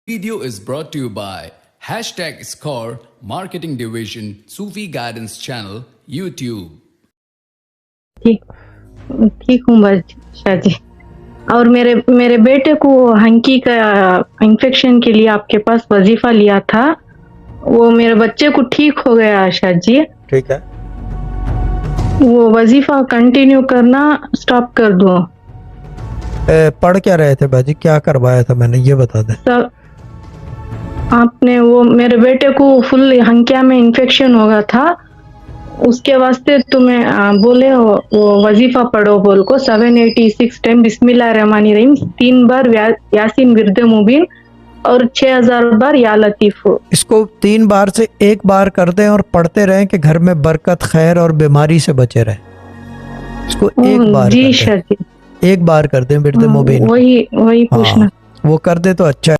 Video is brought to you by #Score Marketing Division Sufi Guidance Channel YouTube। ठीक हूँ बादशाह जी। और मेरे बेटे को हंकी का इन्फेक्शन के लिए आपके पास वजीफा लिया था, वो मेरे बच्चे को ठीक हो गया शाह जी। ठीक है, वो वजीफा कंटिन्यू करना स्टॉप कर दो। पढ़ क्या रहे थे बाजी, क्या करवाया था मैंने, ये बता दें। सब आपने वो मेरे बेटे को फुल हंकिया में इन्फेक्शन हो गया था, उसके वास्ते तुम्हें बोले वो वजीफा पढ़ो बोल को 786 टाइम बिस्मिल्लाहिर्रहमानिर्रहीम 3 बार यासीन विर्द मुबीन और 6000 बार या लतीफ। इसको 3 बार से 1 बार कर दें और पढ़ते रहें कि घर में बरकत खैर और बीमारी से बचे रहें। इसको 1 बार जी शाह जी, 1 बार कर दें विर्द मुबीन। वही पूछना। वो कर दे तो अच्छा है।